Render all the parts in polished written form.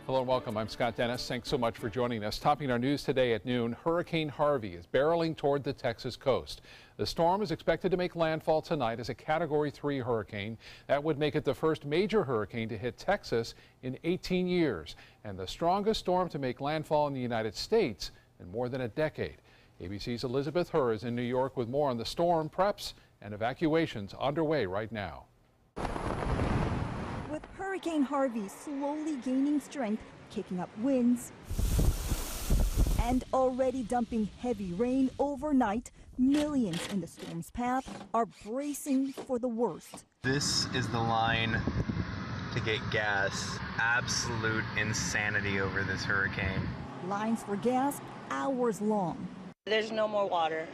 Hello and welcome. I'm Scott Dennis. Thanks so much for joining us. Topping our news today at noon, Hurricane Harvey is barreling toward the Texas coast. The storm is expected to make landfall tonight as a Category 3 hurricane. That would make it the first major hurricane to hit Texas in 18 years and the strongest storm to make landfall in the United States in more than a decade. ABC's Elizabeth Hur is in New York with more on the storm, preps, and evacuations underway right now. With Hurricane Harvey slowly gaining strength, kicking up winds, and already dumping heavy rain overnight, millions in the storm's path are bracing for the worst. This is the line to get gas. Absolute insanity over this hurricane. Lines for gas hours long. There's no more water.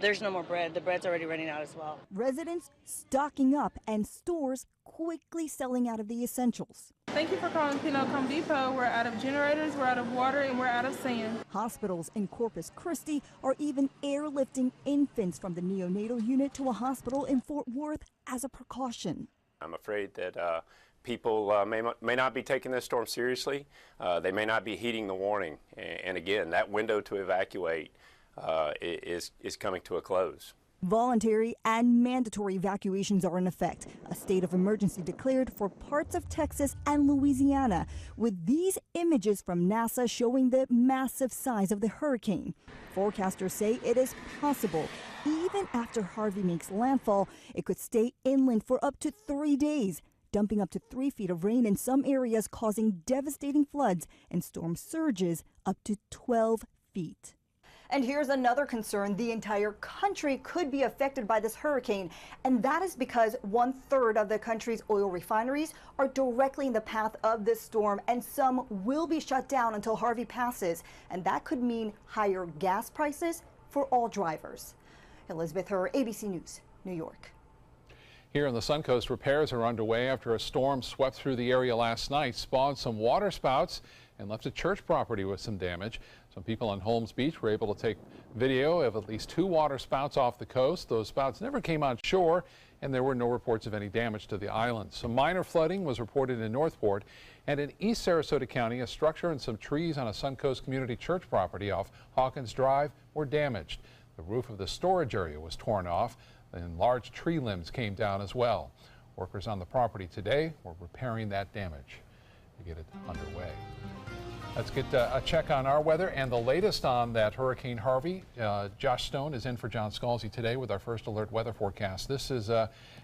There's no more bread. The bread's already running out as well. Residents stocking up and stores quickly selling out of the essentials. Thank you for calling Pinot Home Depot. We're out of generators, we're out of water, and we're out of sand. Hospitals in Corpus Christi are even airlifting infants from the neonatal unit to a hospital in Fort Worth as a precaution. I'm afraid that people may not be taking this storm seriously. They may not be heeding the warning. And again, that window to evacuate is coming to a close. Voluntary and mandatory evacuations are in effect. A state of emergency declared for parts of Texas and Louisiana, with these images from NASA showing the massive size of the hurricane. Forecasters say it is possible, even after Harvey makes landfall, it could stay inland for up to 3 days, dumping up to 3 feet of rain in some areas, causing devastating floods and storm surges up to 12 feet. And here's another concern. The entire country could be affected by this hurricane, and that is because 1/3 of the country's oil refineries are directly in the path of this storm, and some will be shut down until Harvey passes, and that could mean higher gas prices for all drivers. Elizabeth Hur, ABC News, New York. Here on the Suncoast, repairs are underway after a storm swept through the area last night, spawned some water spouts, and left a church property with some damage. Some people on Holmes Beach were able to take video of at least 2 water spouts off the coast. Those spouts never came on shore, and there were no reports of any damage to the island. Some minor flooding was reported in Northport, and in East Sarasota County, a structure and some trees on a Suncoast Community Church property off Hawkins Drive were damaged. The roof of the storage area was torn off, and large tree limbs came down as well. Workers on the property today were repairing that damage to get it underway. Let's get a check on our weather and the latest on that Hurricane Harvey. Josh Stone is in for John Scalzi today with our first alert weather forecast. This is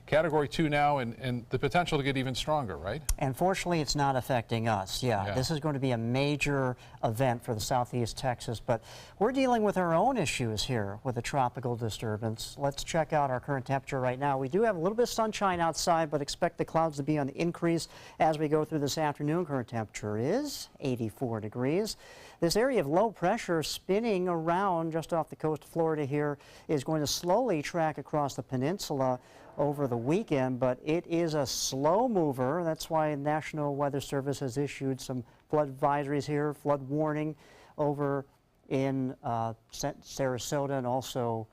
Category 2 now, and the potential to get even stronger, right? And fortunately, it's not affecting us. Yeah, this is going to be a major event for the southeast Texas, but we're dealing with our own issues here with a tropical disturbance. Let's check out our current temperature right now. We do have a little bit of sunshine outside, but expect the clouds to be on the increase as we go through this afternoon. Current temperature is 84 degrees. This area of low pressure spinning around just off the coast of Florida here is going to slowly track across the peninsula over the weekend, but it is a slow mover. That's why the National Weather Service has issued some flood advisories here, flood warning over in Sarasota and also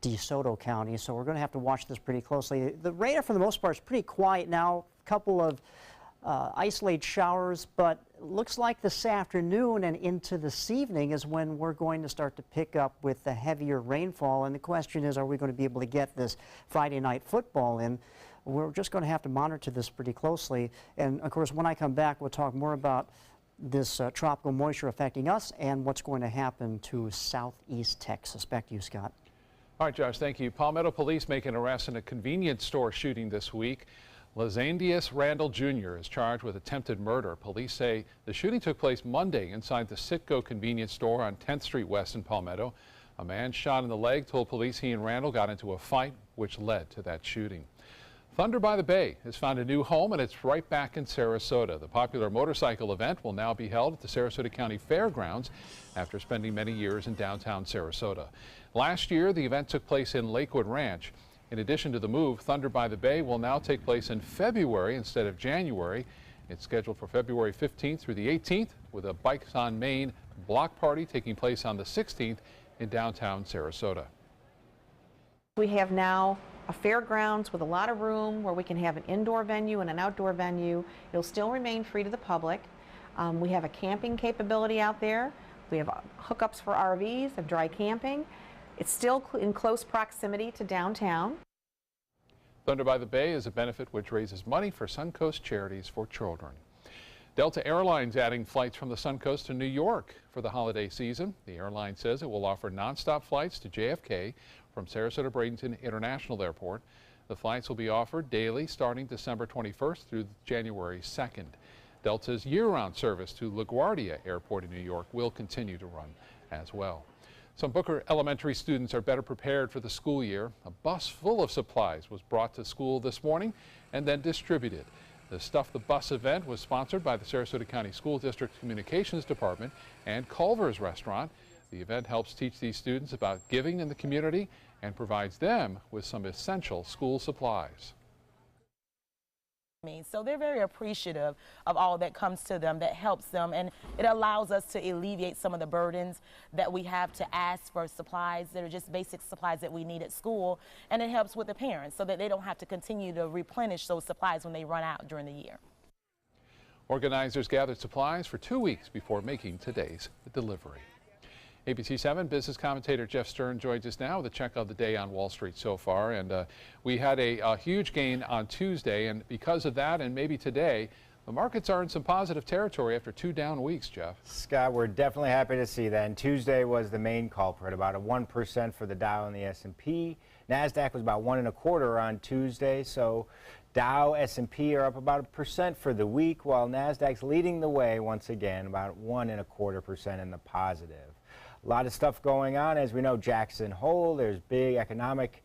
DeSoto County. So we're going to have to watch this pretty closely. The radar for the most part is pretty quiet now. A couple of isolated showers, but looks like this afternoon and into this evening is when we're going to start to pick up with the heavier rainfall. And the question is, are we going to be able to get this Friday night football in? We're just going to have to monitor this pretty closely. And of course, when I come back, we'll talk more about this tropical moisture affecting us and what's going to happen to southeast Texas. Back to you, Scott. All right, Josh, thank you. Palmetto police make an arrest in a convenience store shooting this week. Lazandius Randall Jr. is charged with attempted murder. Police say the shooting took place Monday inside the Citgo convenience store on 10th Street West in Palmetto. A man shot in the leg told police he and Randall got into a fight, which led to that shooting. Thunder by the Bay has found a new home, and it's right back in Sarasota. The popular motorcycle event will now be held at the Sarasota County Fairgrounds after spending many years in downtown Sarasota. Last year, the event took place in Lakewood Ranch. In addition to the move, Thunder by the Bay will now take place in February instead of January. It's scheduled for February 15th through the 18th, with a Bikes on Main block party taking place on the 16th in downtown Sarasota. We have now a fairgrounds with a lot of room where we can have an indoor venue and an outdoor venue. It'll still remain free to the public. We have a camping capability out there. We have hookups for RVs, have dry camping. It's still in close proximity to downtown. Thunder by the Bay is a benefit which raises money for Suncoast Charities for Children. Delta Airlines adding flights from the Suncoast to New York for the holiday season. The airline says it will offer nonstop flights to JFK from Sarasota Bradenton International Airport. The flights will be offered daily starting December 21st through January 2nd. Delta's year-round service to LaGuardia Airport in New York will continue to run as well. Some Booker Elementary students are better prepared for the school year. A bus full of supplies was brought to school this morning and then distributed. The Stuff the Bus event was sponsored by the Sarasota County School District Communications Department and Culver's Restaurant. The event helps teach these students about giving in the community and provides them with some essential school supplies. So they're very appreciative of all that comes to them, that helps them, and it allows us to alleviate some of the burdens that we have to ask for supplies that are just basic supplies that we need at school, and it helps with the parents so that they don't have to continue to replenish those supplies when they run out during the year. Organizers gathered supplies for 2 weeks before making today's delivery. ABC 7 business commentator Jeff Stern joins us now with a check of the day on Wall Street so far. And we had a huge gain on Tuesday, and because of that and maybe today, the markets are in some positive territory after 2 down weeks, Jeff. Scott, we're definitely happy to see that. And Tuesday was the main culprit, about a 1% for the Dow and the S&P. NASDAQ was about 1.25 on Tuesday, so Dow, S&P are up about 1% for the week, while NASDAQ's leading the way once again, about 1.25% in the positive. A lot of stuff going on. As we know, Jackson Hole, there's big economic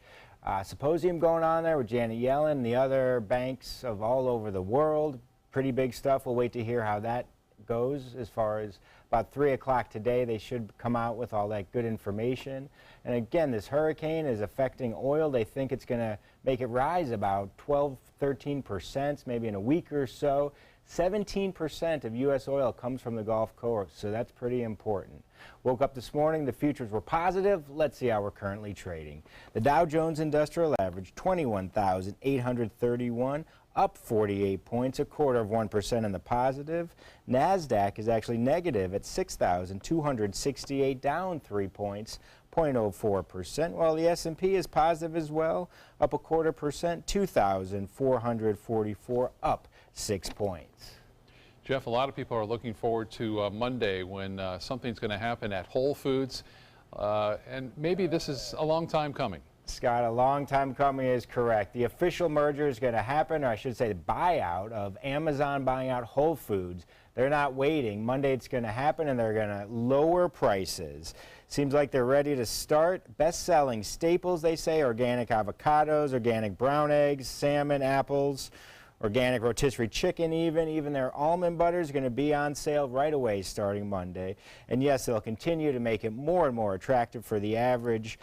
symposium going on there with Janet Yellen and the other banks of all over the world. Pretty big stuff. We'll wait to hear how that goes. As far as about 3 o'clock today, they should come out with all that good information. And again, this hurricane is affecting oil. They think it's going to make it rise about 12–13%, maybe in a week or so. 17% of U.S. oil comes from the Gulf Coast, so that's pretty important. Woke up this morning, the futures were positive. Let's see how we're currently trading. The Dow Jones Industrial Average, 21,831, up 48 points, 0.25% in the positive. NASDAQ is actually negative at 6,268, down 3 points, 0.04%, while the S&P is positive as well, up 0.25%, 2,444, up 6 points. Jeff, a lot of people are looking forward to Monday when something's going to happen at Whole Foods, and maybe this is a long time coming. Scott, a long time coming is correct. The official merger is going to happen, or I should say the buyout of Amazon buying out Whole Foods. They're not waiting. Monday it's going to happen, and they're going to lower prices. Seems like they're ready to start. Best-selling staples, they say, organic avocados, organic brown eggs, salmon, apples, organic rotisserie chicken even their almond butter is going to be on sale right away starting Monday. And yes, they'll continue to make it more and more attractive for the average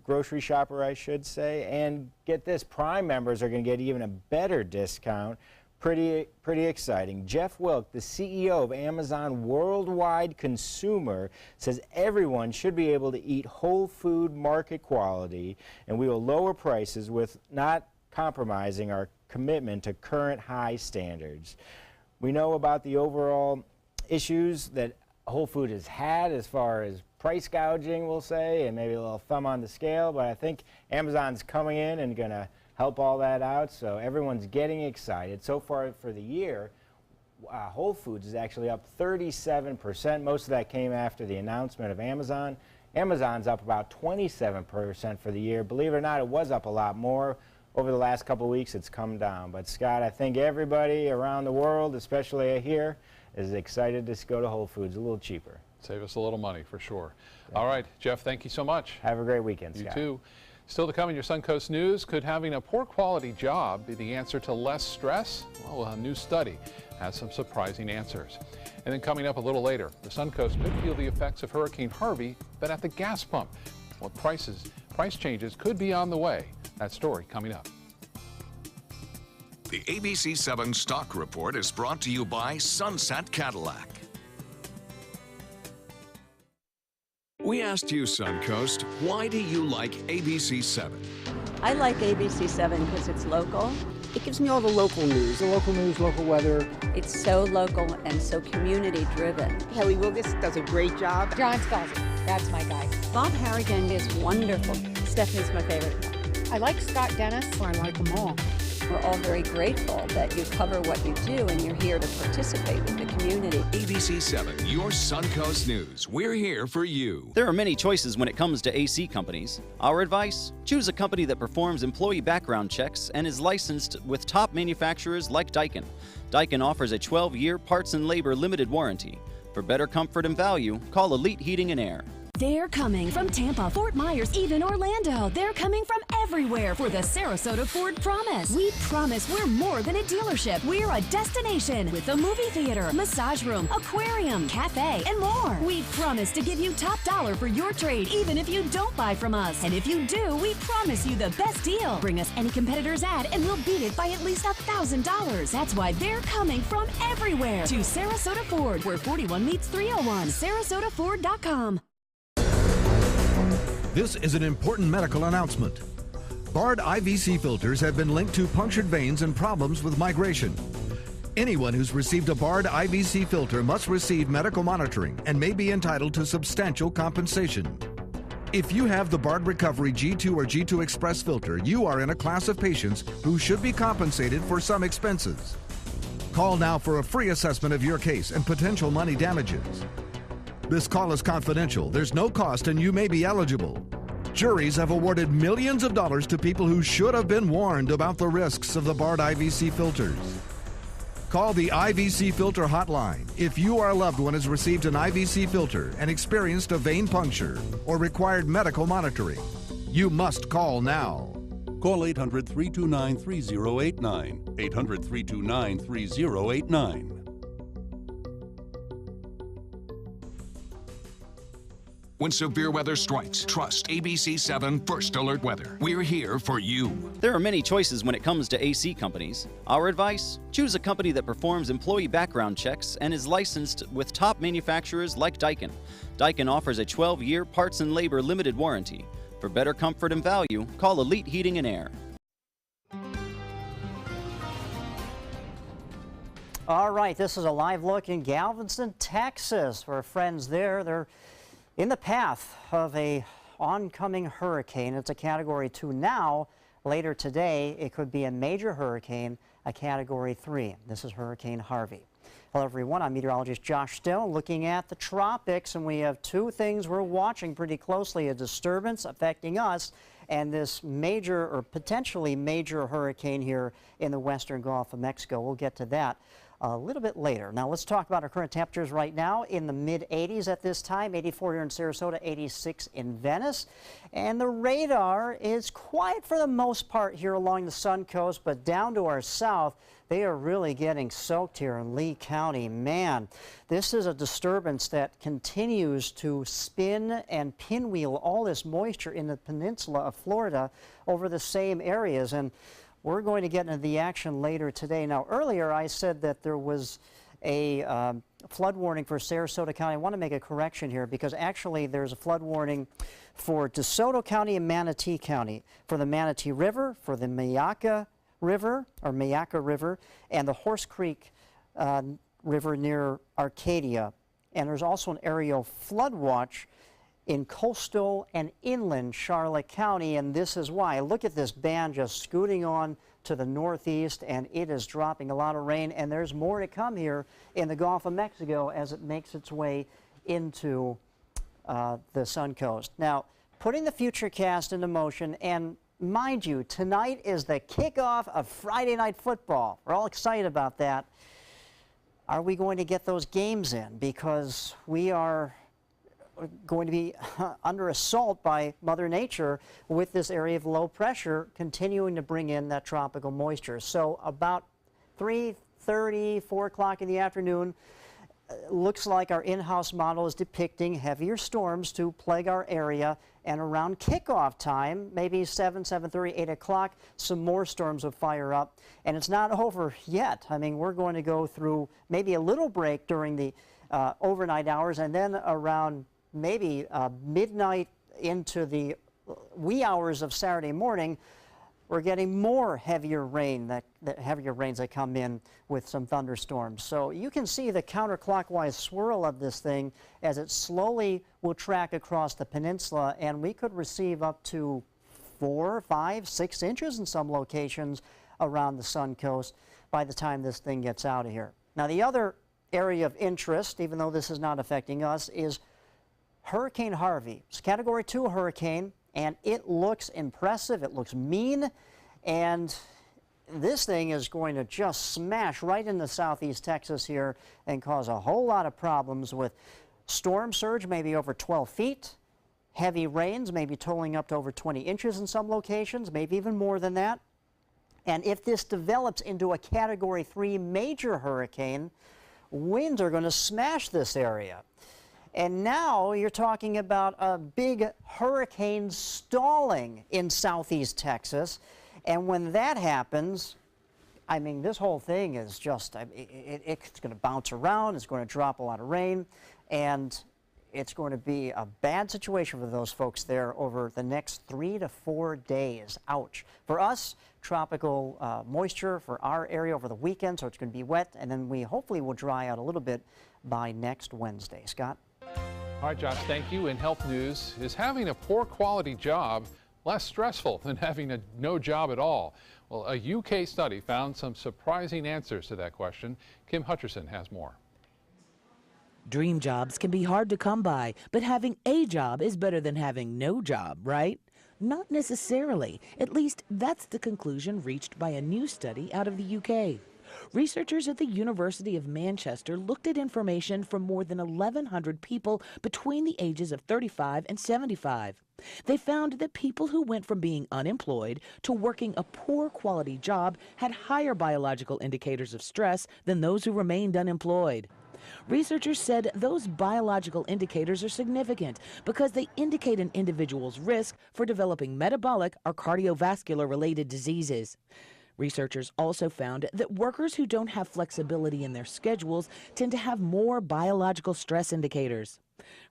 grocery shopper, I should say. And get this, Prime members are going to get even a better discount. Pretty exciting. Jeff Wilk, the CEO of Amazon Worldwide Consumer, says everyone should be able to eat whole food market quality, and we will lower prices with not compromising our commitment to current high standards. We know about the overall issues that Whole Foods has had as far as price gouging, we'll say, and maybe a little thumb on the scale, but I think Amazon's coming in and going to help all that out, so everyone's getting excited. So far for the year, Whole Foods is actually up 37%. Most of that came after the announcement of Amazon. Amazon's up about 27% for the year. Believe it or not, it was up a lot more. Over the last couple of weeks, it's come down. But Scott, I think everybody around the world, especially here, is excited to go to Whole Foods a little cheaper. Save us a little money for sure. All right, Jeff, thank you so much. Have a great weekend, Scott. You too. Still to come in your Suncoast News, could having a poor quality job be the answer to less stress? Well, a new study has some surprising answers. And then coming up a little later, the Suncoast could feel the effects of Hurricane Harvey, but at the gas pump. What price changes could be on the way. That story coming up. The ABC 7 Stock Report is brought to you by Sunset Cadillac. We asked you, Suncoast, why do you like ABC7? I like ABC7 because it's local. It gives me all the local news. The local news, local weather. It's so local and so community driven. Haley Wilgus does a great job. John Scalzi, that's my guy. Bob Harrigan is wonderful. Stephanie's my favorite. I like Scott Dennis. I like them all. We're all very grateful that you cover what you do and you're here to participate with the community. ABC7, your Suncoast News. We're here for you. There are many choices when it comes to AC companies. Our advice? Choose a company that performs employee background checks and is licensed with top manufacturers like Daikin. Daikin offers a 12-year parts and labor limited warranty. For better comfort and value, call Elite Heating and Air. They're coming from Tampa, Fort Myers, even Orlando. They're coming from everywhere for the Sarasota Ford Promise. We promise we're more than a dealership. We're a destination with a movie theater, massage room, aquarium, cafe, and more. We promise to give you top dollar for your trade, even if you don't buy from us. And if you do, we promise you the best deal. Bring us any competitor's ad and we'll beat it by at least $1,000. That's why they're coming from everywhere to Sarasota Ford, where 41 meets 301. SarasotaFord.com. This is an important medical announcement. Bard IVC filters have been linked to punctured veins and problems with migration. Anyone who's received a Bard IVC filter must receive medical monitoring and may be entitled to substantial compensation. If you have the Bard Recovery G2 or G2 Express filter, you are in a class of patients who should be compensated for some expenses. Call now for a free assessment of your case and potential money damages. This call is confidential. There's no cost and you may be eligible. Juries have awarded millions of dollars to people who should have been warned about the risks of the Bard IVC filters. Call the IVC Filter Hotline if you or a loved one has received an IVC filter and experienced a vein puncture or required medical monitoring. You must call now. Call 800-329-3089. 800-329-3089. When severe weather strikes, trust ABC7 First Alert Weather. We're here for you. There are many choices when it comes to AC companies. Our advice? Choose a company that performs employee background checks and is licensed with top manufacturers like Daikin. Daikin offers a 12-year parts and labor limited warranty. For better comfort and value, call Elite Heating and Air. All right, this is a live look in Galveston, Texas. For our friends there, they're in the path of a oncoming hurricane. It's a Category 2 now. Later today, it could be a major hurricane, a Category 3. This is Hurricane Harvey. Hello, everyone. I'm meteorologist Josh Still looking at the tropics, and we have two things we're watching pretty closely, a disturbance affecting us and this major or potentially major hurricane here in the western Gulf of Mexico. We'll get to that a little bit later. Now let's talk about our current temperatures right now in the mid-80s at this time, 84 here in Sarasota, 86 in Venice. And the radar is quiet for the most part here along the Sun Coast, but down to our south, they are really getting soaked here in Lee County. Man, this is a disturbance that continues to spin and pinwheel all this moisture in the peninsula of Florida over the same areas. And we're going to get into the action later today. Now, earlier I said that there was a flood warning for Sarasota County. I want to make a correction here because actually there's a flood warning for DeSoto County and Manatee County, for the Manatee River, for the Myakka River, and the Horse Creek River near Arcadia. And there's also an aerial flood watch in coastal and inland Charlotte County, and this is why. Look at this band just scooting on to the northeast, and it is dropping a lot of rain, and there's more to come here in the Gulf of Mexico as it makes its way into the Sun Coast. Now, putting the Futurecast into motion, and mind you, tonight is the kickoff of Friday Night Football. We're all excited about that. Are we going to get those games in? Because we are going to be under assault by Mother Nature with this area of low pressure continuing to bring in that tropical moisture. So about 3:30, 4 o'clock in the afternoon, looks like our in-house model is depicting heavier storms to plague our area, and around kickoff time, maybe 7, 7:30, 8 o'clock, some more storms will fire up. And it's not over yet. I mean, we're going to go through maybe a little break during the overnight hours, and then around maybe midnight into the wee hours of Saturday morning, we're getting more heavier rains that come in with some thunderstorms. So you can see the counterclockwise swirl of this thing as it slowly will track across the peninsula, and we could receive up to 4, 5, 6 inches in some locations around the Suncoast by the time this thing gets out of here. Now, the other area of interest, even though this is not affecting us, is Hurricane Harvey. It's a Category 2 hurricane, and it looks impressive, it looks mean, and this thing is going to just smash right into southeast Texas here and cause a whole lot of problems with storm surge, maybe over 12 feet, heavy rains, maybe totaling up to over 20 inches in some locations, maybe even more than that. And if this develops into a Category 3 major hurricane, winds are going to smash this area. And now you're talking about a big hurricane stalling in southeast Texas. And when that happens, I mean, this whole thing is just, it's going to bounce around, it's going to drop a lot of rain, and it's going to be a bad situation for those folks there over the next 3 to 4 days. Ouch. For us, tropical moisture for our area over the weekend, so it's going to be wet, and then we hopefully will dry out a little bit by next Wednesday. Scott? All right, Josh, thank you. In health news, is having a poor quality job less stressful than having no job at all? Well, a UK study found some surprising answers to that question. Kim Hutcherson has more. Dream jobs can be hard to come by, but having a job is better than having no job, right? Not necessarily. At least that's the conclusion reached by a new study out of the UK. Researchers at the University of Manchester looked at information from more than 1,100 people between the ages of 35 and 75. They found that people who went from being unemployed to working a poor quality job had higher biological indicators of stress than those who remained unemployed. Researchers said those biological indicators are significant because they indicate an individual's risk for developing metabolic or cardiovascular-related diseases. Researchers also found that workers who don't have flexibility in their schedules tend to have more biological stress indicators.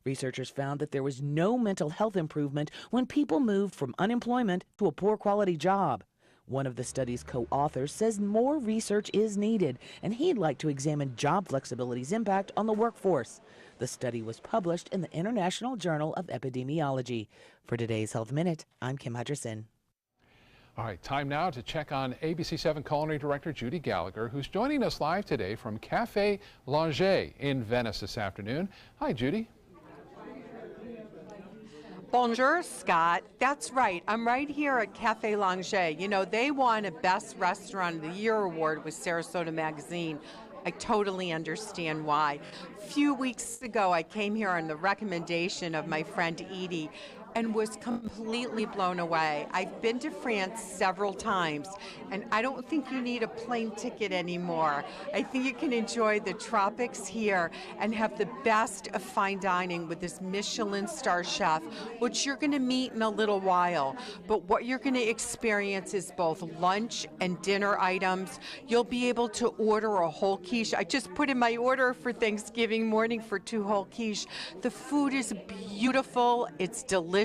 Researchers found that there was no mental health improvement when people moved from unemployment to a poor quality job. One of the study's co-authors says more research is needed, and he'd like to examine job flexibility's impact on the workforce. The study was published in the International Journal of Epidemiology. For today's Health Minute, I'm Kim Hutcherson. All right, time now to check on ABC 7 Culinary Director Judy Gallagher, who's joining us live today from Café Langer in Venice this afternoon. Hi, Judy. Bonjour, Scott. That's right. I'm right here at Café Langer. You know, they won a Best Restaurant of the Year award with Sarasota Magazine. I totally understand why. A few weeks ago, I came here on the recommendation of my friend Edie and was completely blown away. I've been to France several times, and I don't think you need a plane ticket anymore. I think you can enjoy the tropics here and have the best of fine dining with this Michelin star chef, which you're gonna meet in a little while. But what you're gonna experience is both lunch and dinner items. You'll be able to order a whole quiche. I just put in my order for Thanksgiving morning for 2 whole quiche. The food is beautiful, it's delicious,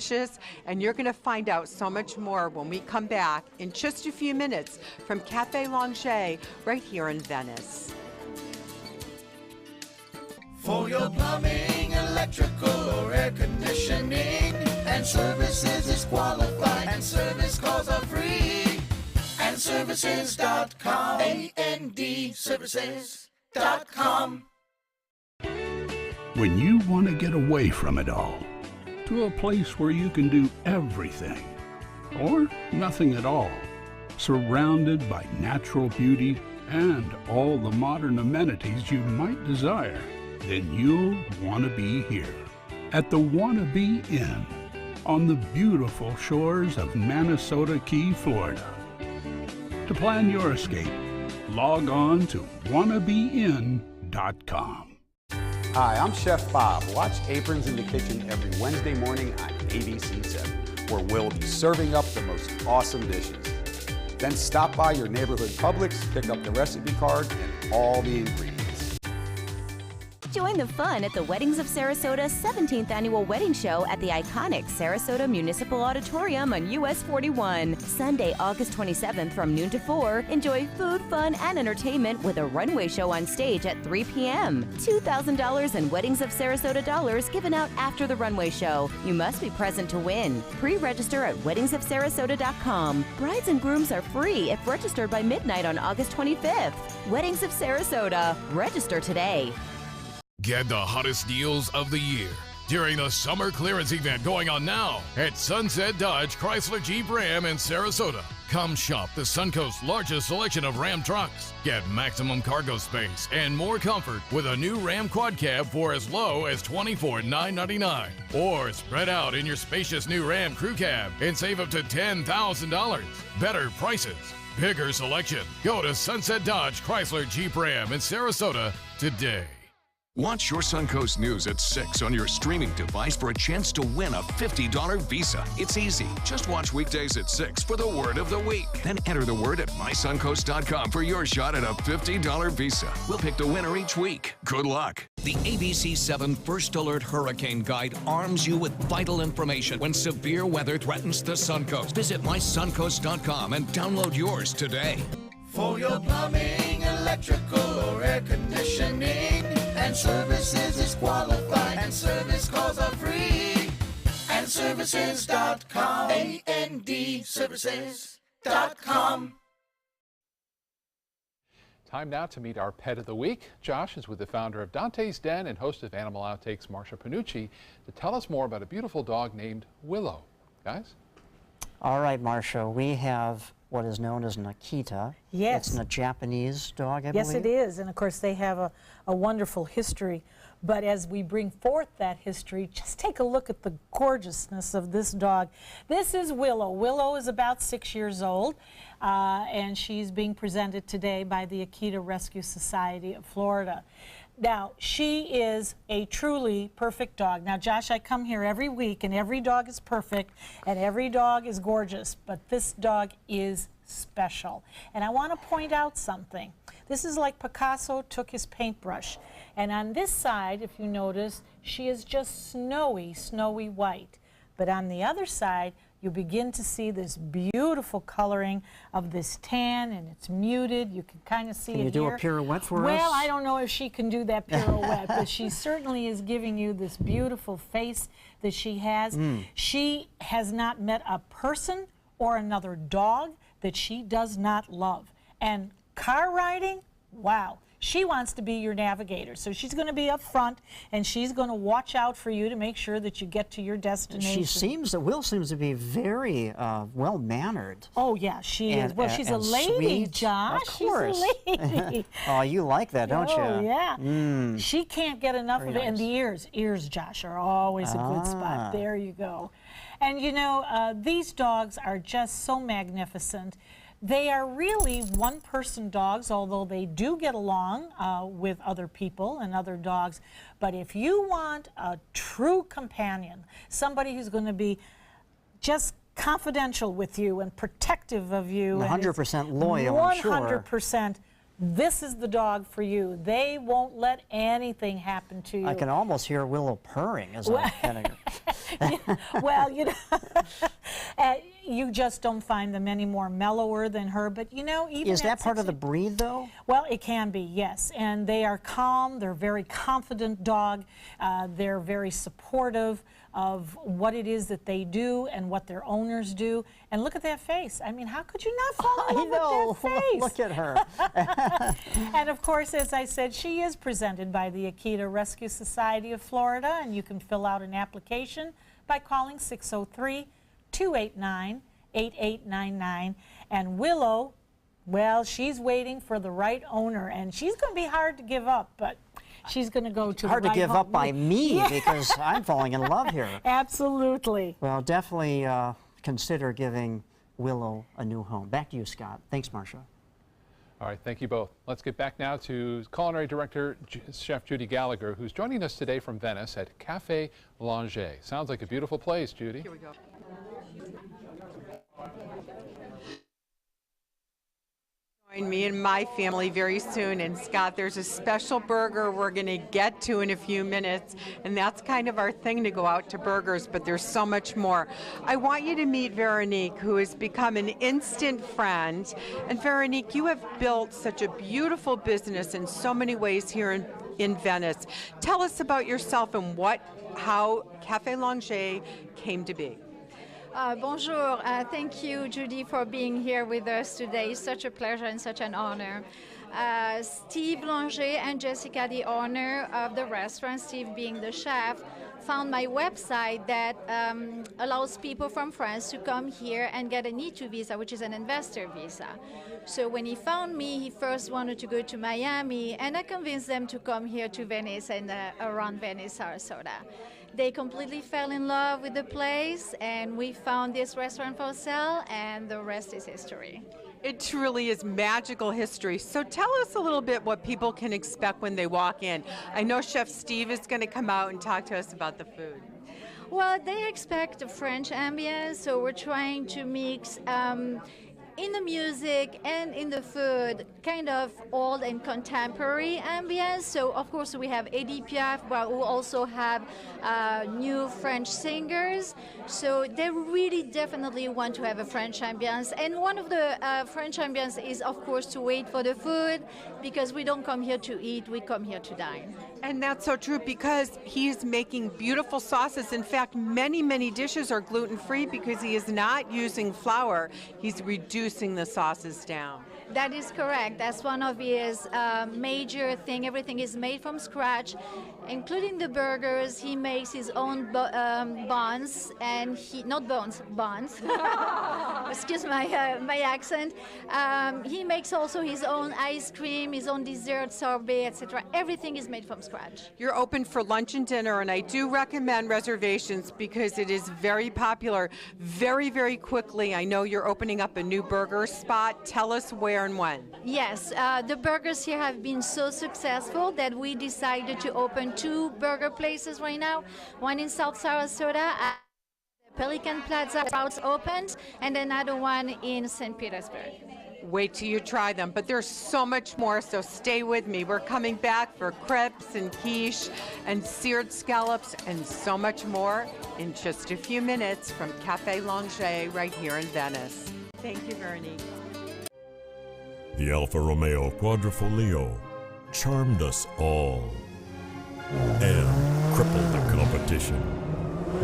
and you're going to find out so much more when we come back in just a few minutes from Café Langer right here in Venice. For your plumbing, electrical, or air conditioning, and services is qualified, and service calls are free. AndServices.com, AndServices.com. When you want to get away from it all, to a place where you can do everything, or nothing at all, surrounded by natural beauty and all the modern amenities you might desire, then you'll want to be here at the Wannabe Inn on the beautiful shores of Manasota Key, Florida. To plan your escape, log on to wannabeinn.com. Hi, I'm Chef Bob. Watch Aprons in the Kitchen every Wednesday morning on ABC 7, where we'll be serving up the most awesome dishes. Then stop by your neighborhood Publix, pick up the recipe card and all the ingredients. Join the fun at the Weddings of Sarasota 17th Annual Wedding Show at the iconic Sarasota Municipal Auditorium on US 41. Sunday, August 27th from noon to 4. Enjoy food, fun, and entertainment with a runway show on stage at 3 p.m. $2,000 in Weddings of Sarasota dollars given out after the runway show. You must be present to win. Pre-register at weddingsofsarasota.com. Brides and grooms are free if registered by midnight on August 25th. Weddings of Sarasota. Register today. Get the hottest deals of the year during the summer clearance event going on now at Sunset Dodge Chrysler Jeep Ram in Sarasota. Come shop the Suncoast's largest selection of Ram trucks. Get maximum cargo space and more comfort with a new Ram Quad Cab for as low as $24,999. Or spread out in your spacious new Ram Crew Cab and save up to $10,000. Better prices, bigger selection. Go to Sunset Dodge Chrysler Jeep Ram in Sarasota today. Watch your Suncoast News at 6 on your streaming device for a chance to win a $50 Visa. It's easy. Just watch weekdays at 6 for the word of the week. Then enter the word at mysuncoast.com for your shot at a $50 Visa. We'll pick the winner each week. Good luck. The ABC7 First Alert Hurricane Guide arms you with vital information when severe weather threatens the Suncoast. Visit mysuncoast.com and download yours today. For your plumbing, electrical, or air conditioning, and services is qualified, and service calls are free. And services.com, A-N-D, services.com. Time now to meet our pet of the week. Josh is with the founder of Dante's Den and host of Animal Outtakes, Marsha Panucci, to tell us more about a beautiful dog named Willow. Guys? All right, Marsha, we have what is known as an Akita. Yes. It's a Japanese dog, I believe. Yes, it is. And of course, they have a wonderful history. But as we bring forth that history, just take a look at the gorgeousness of this dog. This is Willow. Willow is about 6 years old, and she's being presented today by the Akita Rescue Society of Florida. Now, she is a truly perfect dog. Now, Josh, I come here every week, and every dog is perfect, and every dog is gorgeous, but this dog is special. And I want to point out something. This is like Picasso took his paintbrush, and on this side, if you notice, she is just snowy, snowy white. But on the other side, you begin to see this beautiful coloring of this tan, and it's muted. You can kind of see it here. Can you do a pirouette for us? Well, I don't know if she can do that pirouette, but she certainly is giving you this beautiful face that she has. She has not met a person or another dog that she does not love. And car riding, wow. She wants to be your navigator. So she's going to be up front, and she's going to watch out for you to make sure that you get to your destination. Will seems to be very well-mannered. Oh, yeah, she is. Well, she's a lady, sweet. Josh. Of course. She's a lady. Oh, you like that, don't you? Oh, yeah. She can't get enough of it. Nice. And the ears, Josh, are always a good spot. There you go. And, you know, these dogs are just so magnificent. They are really one-person dogs, although they do get along with other people and other dogs. But if you want a true companion, somebody who's going to be just confidential with you and protective of you, 100% loyal, I'm sure. 100%. This is the dog for you. They won't let anything happen to you. I can almost hear Willow purring as I'm petting her. Well, you know, you just don't find them any more mellower than her. But, you know, even is that part of the breed, though? Well, it can be, yes. And they are calm. They're a very confident dog. They're very supportive of what it is that they do and what their owners do. And look at that face. I mean, how could you not fall in love with that face? Look at her. And of course, as I said, she is presented by the Akita Rescue Society of Florida, and you can fill out an application by calling 603-289-8899. And Willow, well, she's waiting for the right owner, and she's going to be hard to give up, but she's going to go to hard the right to give home. up by me because I'm falling in love here. Absolutely. Well, definitely consider giving Willow a new home. Back to you, Scott. Thanks, Marsha. All right, thank you both. Let's get back now to culinary director, Chef Judy Gallagher, who's joining us today from Venice at Café Langer. Sounds like a beautiful place, Judy. Here we go. Join me and my family very soon. And Scott, there's a special burger we're going to get to in a few minutes, and that's kind of our thing, to go out to burgers, but there's so much more. I want you to meet Veronique, who has become an instant friend. And Veronique, you have built such a beautiful business in so many ways here in Venice. Tell us about yourself and how Café Langer came to be. Bonjour. Thank you, Judy, for being here with us today. It's such a pleasure and such an honor. Steve Langer and Jessica, the owner of the restaurant, Steve being the chef, found my website that allows people from France to come here and get an E2 visa, which is an investor visa. So when he found me, he first wanted to go to Miami, and I convinced them to come here to Venice and around Venice, Sarasota. They completely fell in love with the place, and we found this restaurant for sale, and the rest is history. It truly is magical history. So tell us a little bit what people can expect when they walk in. I know Chef Steve is going to come out and talk to us about the food. Well, they expect a French ambience, so we're trying to mix in the music and in the food, kind of old and contemporary ambience. So of course we have Edith Piaf, but we also have new French singers. So they really definitely want to have a French ambience. And one of the French ambience is of course to wait for the food, because we don't come here to eat, we come here to dine. And that's so true, because he's making beautiful sauces. In fact, many, many dishes are gluten-free because he is not using flour. He's reducing the sauces down. That is correct. That's one of his major thing. Everything is made from scratch, including the burgers. He makes his own buns, and buns. Excuse my accent. He makes also his own ice cream, his own dessert, sorbet, etc. Everything is made from scratch. You're open for lunch and dinner, and I do recommend reservations because it is very popular. Very, very quickly, I know you're opening up a new burger spot. Tell us where and when. Yes, the burgers here have been so successful that we decided to open 2 burger places right now. One in South Sarasota, Pelican Plaza Sprouts opened, and another one in St. Petersburg. Wait till you try them, but there's so much more, so stay with me. We're coming back for crepes and quiche and seared scallops and so much more in just a few minutes from Café Langer right here in Venice. Thank you, Veronique. The Alfa Romeo Quadrifoglio charmed us all and crippled the competition.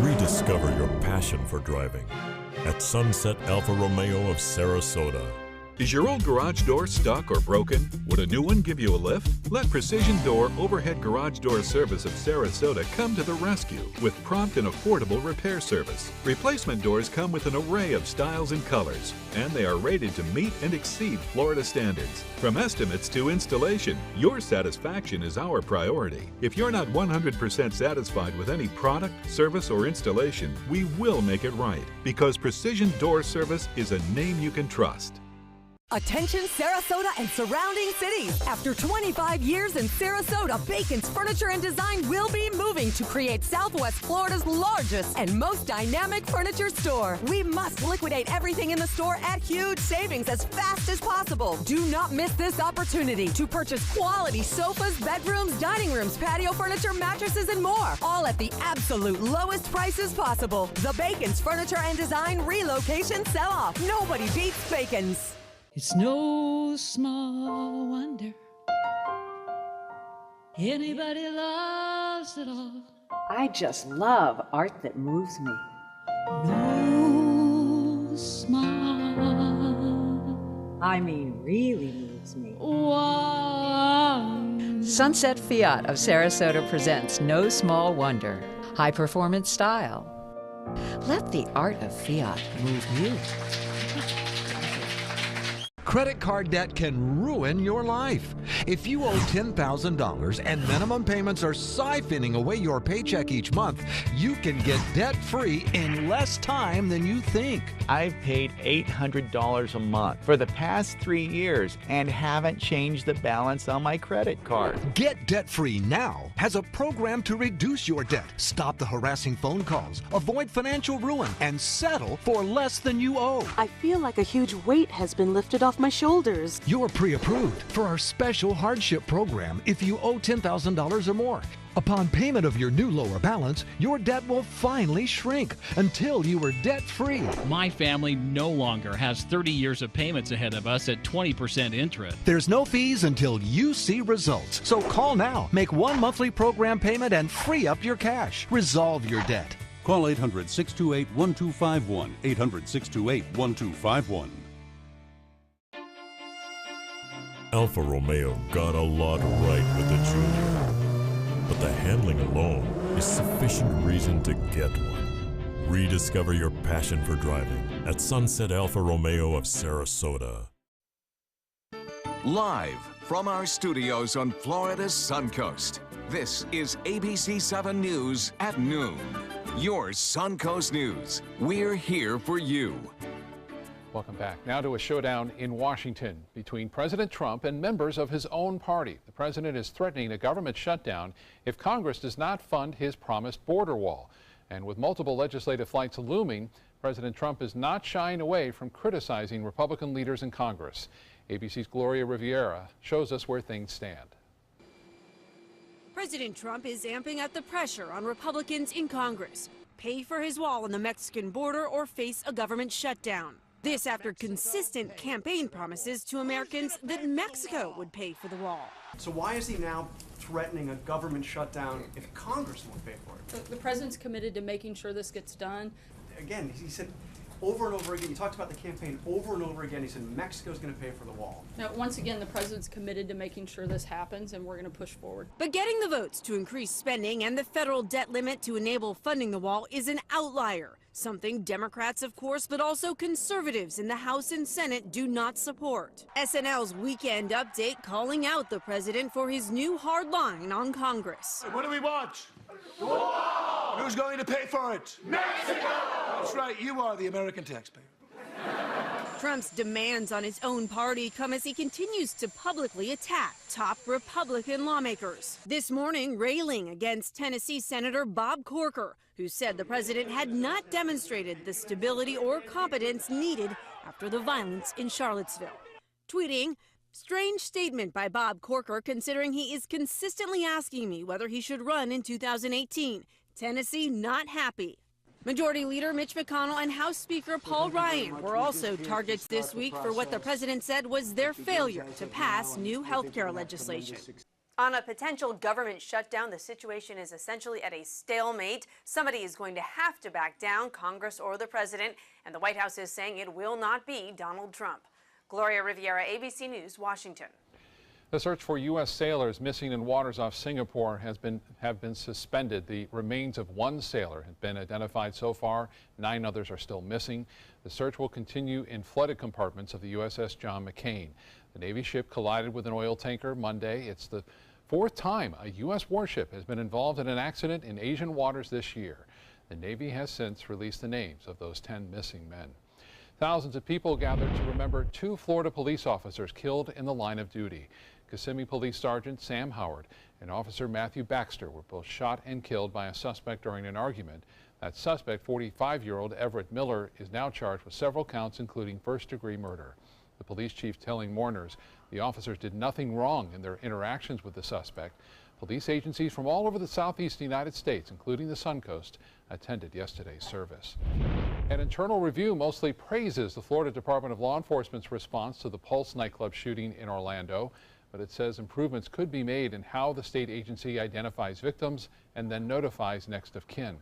Rediscover your passion for driving at Sunset Alfa Romeo of Sarasota. Is your old garage door stuck or broken? Would a new one give you a lift? Let Precision Door Overhead Garage Door Service of Sarasota come to the rescue with prompt and affordable repair service. Replacement doors come with an array of styles and colors, and they are rated to meet and exceed Florida standards. From estimates to installation, your satisfaction is our priority. If you're not 100% satisfied with any product, service, or installation, we will make it right, because Precision Door Service is a name you can trust. Attention Sarasota and surrounding cities. After 25 years in Sarasota, Bacon's Furniture and Design will be moving to create Southwest Florida's largest and most dynamic furniture store. We must liquidate everything in the store at huge savings as fast as possible. Do not miss this opportunity to purchase quality sofas, bedrooms, dining rooms, patio furniture, mattresses, and more. All at the absolute lowest prices possible. The Bacon's Furniture and Design relocation sell-off. Nobody beats Bacon's. It's no small wonder anybody loves it all. I just love art that moves me. No small, I mean really moves me. One. Sunset Fiat of Sarasota presents No Small Wonder. High performance style. Let the art of Fiat move you. Credit card debt can ruin your life. If you owe $10,000 and minimum payments are siphoning away your paycheck each month, you can get debt-free in less time than you think. I've paid $800 a month for the past 3 years and haven't changed the balance on my credit card. Get Debt-Free Now has a program to reduce your debt, stop the harassing phone calls, avoid financial ruin, and settle for less than you owe. I feel like a huge weight has been lifted off my my shoulders. You're pre-approved for our special hardship program if you owe $10,000 or more. Upon payment of your new lower balance, your debt will finally shrink until you are debt-free. My family no longer has 30 years of payments ahead of us at 20% interest. There's no fees until you see results. So call now, make one monthly program payment, and free up your cash. Resolve your debt. Call 800-628-1251. 800-628-1251. Alfa Romeo got a lot right with the Junior, but the handling alone is sufficient reason to get one. Rediscover your passion for driving at Sunset Alfa Romeo of Sarasota. Live from our studios on Florida's Suncoast, this is ABC 7 News at noon. Your Suncoast News. We're here for you. Welcome back. Now to a showdown in Washington between President Trump and members of his own party. The president is threatening a government shutdown if Congress does not fund his promised border wall. And with multiple legislative fights looming, President Trump is not shying away from criticizing Republican leaders in Congress. ABC's Gloria Riviera shows us where things stand. President Trump is amping up the pressure on Republicans in Congress. Pay for his wall on the Mexican border or face a government shutdown. This after consistent campaign promises to Americans that Mexico would pay for the wall. So why is he now threatening a government shutdown if Congress won't pay for it? The president's committed to making sure this gets done. Again, he said over and over again, he talked about the campaign over and over again, he said Mexico's going to pay for the wall. Now, once again, the president's committed to making sure this happens, and we're going to push forward. But getting the votes to increase spending and the federal debt limit to enable funding the wall is an outlier. Something Democrats, of course, but also conservatives in the House and Senate do not support. SNL's Weekend Update calling out the president for his new hard line on Congress. What do we want? The wall! Who's going to pay for it? Mexico! That's right, you are the American taxpayer. Trump's demands on his own party come as he continues to publicly attack top Republican lawmakers. This morning, railing against Tennessee Senator Bob Corker, who said the president had not demonstrated the stability or competence needed after the violence in Charlottesville. Tweeting, "Strange statement by Bob Corker considering he is consistently asking me whether he should run in 2018. Tennessee not happy." Majority Leader Mitch McConnell and House Speaker Paul Ryan were also targets this week for what the president said was their failure to pass new health care legislation. On a potential government shutdown, the situation is essentially at a stalemate. Somebody is going to have to back down, Congress or the president, and the White House is saying it will not be Donald Trump. Gloria Riviera, ABC News, Washington. The search for U.S. sailors missing in waters off Singapore have been suspended. The remains of one sailor have been identified so far. 9 others are still missing. The search will continue in flooded compartments of the USS John McCain. The Navy ship collided with an oil tanker Monday. It's the 4th time a U.S. warship has been involved in an accident in Asian waters this year. The Navy has since released the names of those 10 missing men. Thousands of people gathered to remember 2 Florida police officers killed in the line of duty. Kissimmee Police Sergeant Sam Howard and Officer Matthew Baxter were both shot and killed by a suspect during an argument. That suspect, 45-year-old Everett Miller, is now charged with several counts, including first-degree murder. The police chief telling mourners the officers did nothing wrong in their interactions with the suspect. Police agencies from all over the southeast United States, including the Suncoast, attended yesterday's service. An internal review mostly praises the Florida Department of Law Enforcement's response to the Pulse nightclub shooting in Orlando, but it says improvements could be made in how the state agency identifies victims and then notifies next of kin.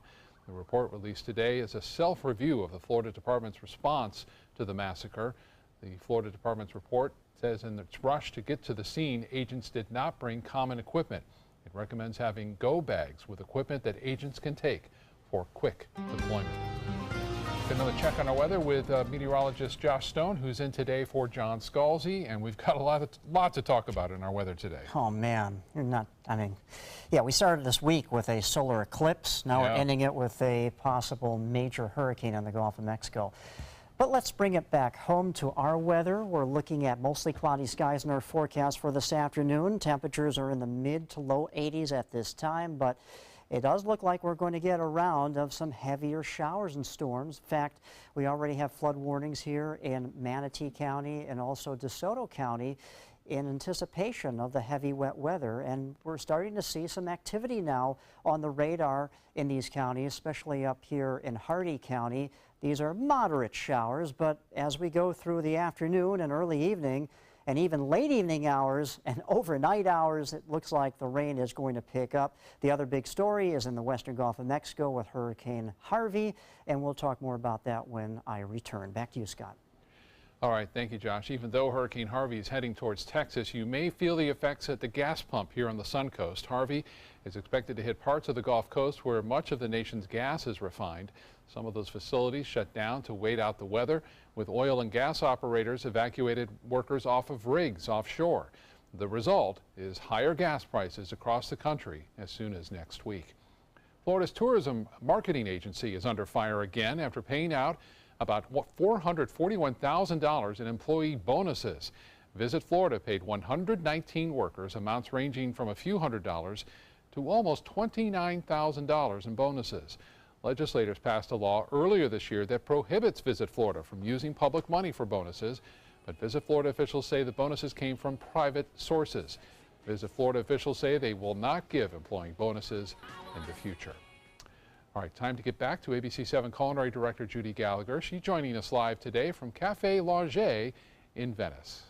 The report released today is a self-review of the Florida Department's response to the massacre. The Florida Department's report says in its rush to get to the scene, agents did not bring common equipment. It recommends having go bags with equipment that agents can take for quick deployment. Another check on our weather with meteorologist Josh Stone, who's in today for John Scalzi, and we've got a lot to talk about in our weather today. Oh man, we started this week with a solar eclipse. Now we're ending it with a possible major hurricane in the Gulf of Mexico. But let's bring it back home to our weather. We're looking at mostly cloudy skies in our forecast for this afternoon. Temperatures are in the mid to low 80s at this time, but it does look like we're going to get a round of some heavier showers and storms. In fact, we already have flood warnings here in Manatee County and also DeSoto County in anticipation of the heavy wet weather, and we're starting to see some activity now on the radar in these counties, especially up here in Hardee County. These are moderate showers, but as we go through the afternoon and early evening and even late evening hours and overnight hours, it looks like the rain is going to pick up. The other big story is in the western Gulf of Mexico with Hurricane Harvey, and we'll talk more about that when I return. Back to you, Scott. All right, thank you, Josh. Even though Hurricane Harvey is heading towards Texas, you may feel the effects at the gas pump here on the Suncoast. Harvey is expected to hit parts of the Gulf Coast where much of the nation's gas is refined. Some of those facilities shut down to wait out the weather, with oil and gas operators evacuated workers off of rigs offshore. The result is higher gas prices across the country as soon as next week. Florida's tourism marketing agency is under fire again after paying out about $441,000 in employee bonuses. Visit Florida paid 119 workers, amounts ranging from a few $100s to almost $29,000 in bonuses. Legislators passed a law earlier this year that prohibits Visit Florida from using public money for bonuses, but Visit Florida officials say the bonuses came from private sources. Visit Florida officials say they will not give employee bonuses in the future. All right, time to get back to ABC 7 Culinary Director Judy Gallagher. She's joining us live today from Café Langer in Venice.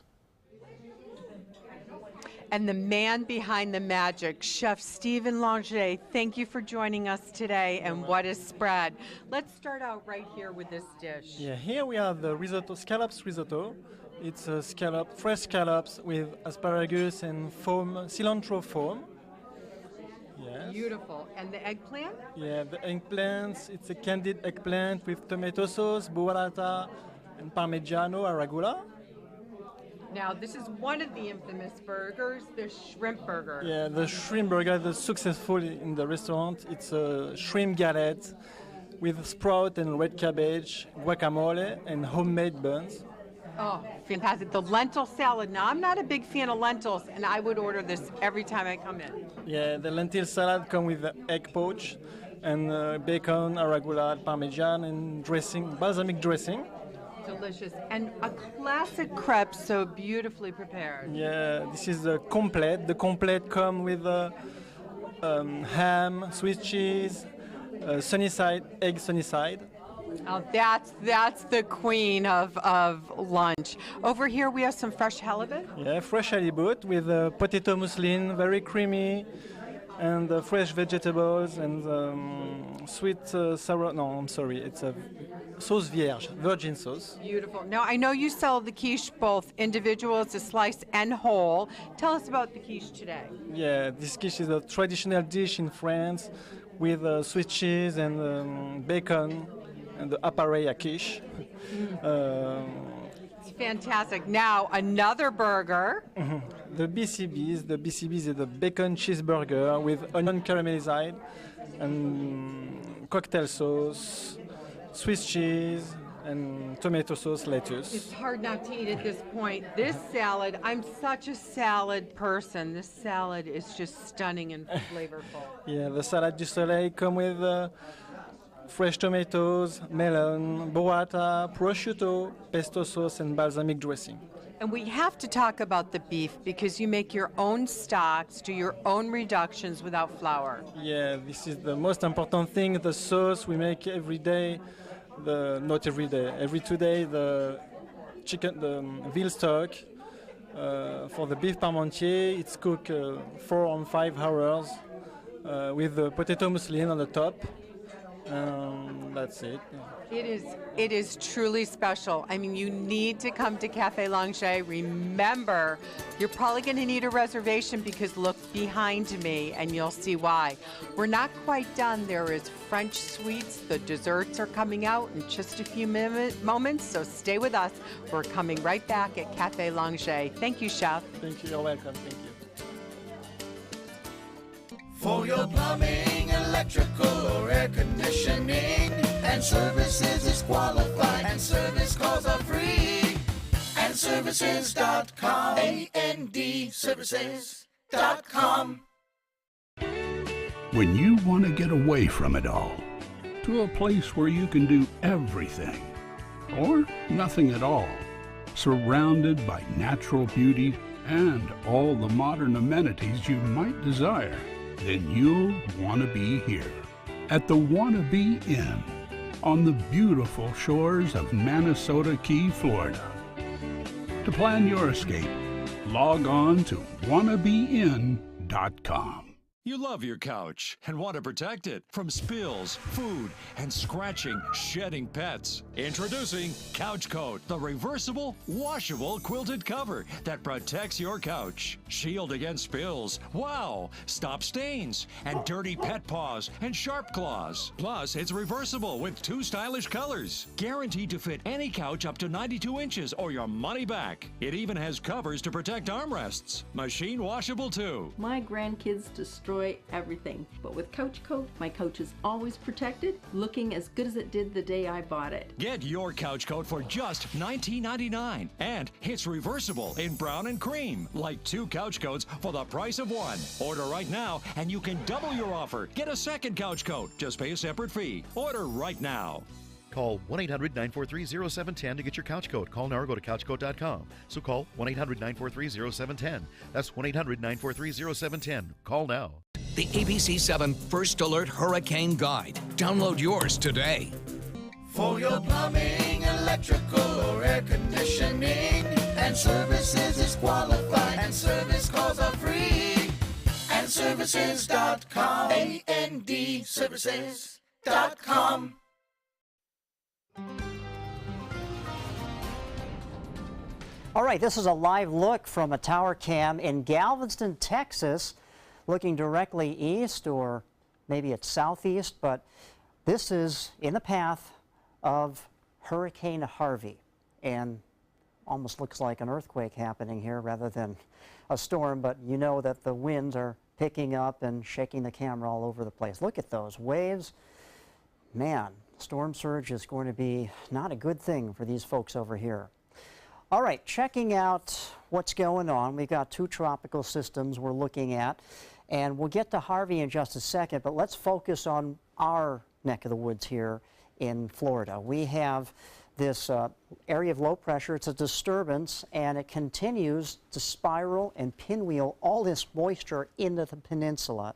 And the man behind the magic, Chef Stephen Langer, thank you for joining us today, and what a spread. Let's start out right here with this dish. Yeah, here we have the risotto, scallops risotto. It's a scallop, fresh scallops with asparagus and foam, cilantro foam. Yes. Beautiful. And the eggplant? Yeah, the eggplants, it's a candied eggplant with tomato sauce, burrata, and Parmigiano Arugula. Now, this is one of the infamous burgers, the shrimp burger. Yeah, the shrimp burger is successful in the restaurant. It's a shrimp galette with sprout and red cabbage, guacamole, and homemade buns. Oh, fantastic. The lentil salad. Now, I'm not a big fan of lentils, and I would order this every time I come in. Yeah, the lentil salad comes with the egg poach and bacon, arugula, parmesan, and dressing, balsamic dressing. Delicious. And a classic crepe so beautifully prepared. Yeah, this is the complete. The complete comes with ham, Swiss cheese, sunny side, egg sunny side. Oh, that's the queen of lunch. Over here we have some fresh halibut. Yeah, fresh halibut with potato mousseline, very creamy, and fresh vegetables and sweet sour. No, I'm sorry, it's a sauce vierge, virgin sauce. Beautiful. Now I know you sell the quiche both individual as a slice and whole. Tell us about the quiche today. Yeah, this quiche is a traditional dish in France with Swiss cheese and bacon. And the appareil à quiche. It's fantastic. Now, another burger. The BCBs. The BCBs is the bacon cheeseburger with onion caramelized and cocktail sauce, Swiss cheese, and tomato sauce, lettuce. It's hard not to eat at this point. This salad, I'm such a salad person. This salad is just stunning and flavorful. Yeah, the salad du soleil come with fresh tomatoes, melon, burrata, prosciutto, pesto sauce, and balsamic dressing. And we have to talk about the beef because you make your own stocks, do your own reductions without flour. Yeah, this is the most important thing. The sauce we make every day, not every day, every 2 days, the chicken, the veal stock. For the beef parmentier, it's cooked 4 or 5 hours with the potato mousseline on the top. That's it. It is truly special. I mean, you need to come to Café Langer. Remember, you're probably going to need a reservation because look behind me and you'll see why. We're not quite done. There is French sweets. The desserts are coming out in just a few moments, so stay with us. We're coming right back at Café Langer. Thank you, Chef. Thank you. You're welcome. Thank you. For your plumbing, electrical, or air conditioning, and services is qualified, and service calls are free. AndServices.com. AND Services.com. When you want to get away from it all, to a place where you can do everything, or nothing at all, surrounded by natural beauty and all the modern amenities you might desire, then you'll want to be here at the Wannabe Inn on the beautiful shores of Manasota Key, Florida. To plan your escape, log on to wannabeinn.com. You love your couch and want to protect it from spills, food, and scratching, shedding pets. Introducing Couch Coat, the reversible, washable quilted cover that protects your couch. Shield against spills. Wow! Stop stains and dirty pet paws and sharp claws. Plus, it's reversible with 2 stylish colors. Guaranteed to fit any couch up to 92 inches or your money back. It even has covers to protect armrests. Machine washable too. My grandkids destroy everything, but with Couch Coat, my couch is always protected, looking as good as it did the day I bought it. Get your Couch Coat for just $19.99, and it's reversible in brown and cream, like 2 couch coats for the price of 1. Order right now, and you can double your offer. Get a second Couch Coat. Just pay a separate fee. Order right now. Call 1-800-943-0710 to get your couch coat. Call now or go to couchcoat.com. So call 1-800-943-0710. That's 1-800-943-0710. Call now. The ABC7 First Alert Hurricane Guide. Download yours today. For your plumbing, electrical, or air conditioning, and services is qualified, and service calls are free. And services.com. AND services.com. All right, this is a live look from a tower cam in Galveston, Texas, looking directly east, or maybe it's southeast, but this is in the path of Hurricane Harvey, and almost looks like an earthquake happening here rather than a storm, but you know that the winds are picking up and shaking the camera all over the place. Look at those waves. Man, storm surge is going to be not a good thing for these folks over here. All right, checking out what's going on. We've got 2 tropical systems we're looking at, and we'll get to Harvey in just a second, but let's focus on our neck of the woods here in Florida. We have this area of low pressure. It's a disturbance, and it continues to spiral and pinwheel all this moisture into the peninsula.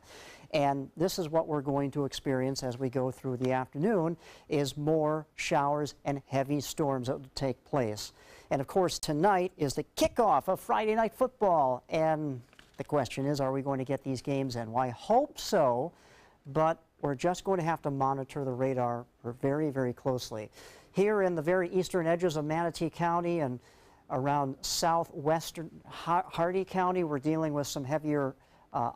And this is what we're going to experience as we go through the afternoon, is more showers and heavy storms that will take place. And of course, tonight is the kickoff of Friday Night Football. And the question is, are we going to get these games in? Well, I hope so, but we're just going to have to monitor the radar very, very closely. Here in the very eastern edges of Manatee County and around southwestern Hardee County, we're dealing with some heavier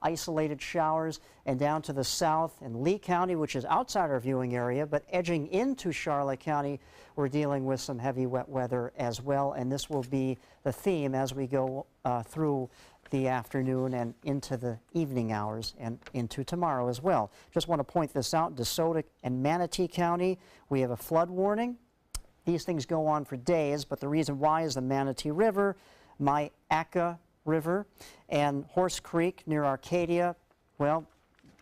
isolated showers, and down to the south in Lee County, which is outside our viewing area, but edging into Charlotte County, we're dealing with some heavy wet weather as well, and this will be the theme as we go through the afternoon and into the evening hours and into tomorrow as well. Just want to point this out, DeSoto and Manatee County, we have a flood warning. These things go on for days, but the reason why is the Manatee River, Myakka River, and Horse Creek near Arcadia. Well,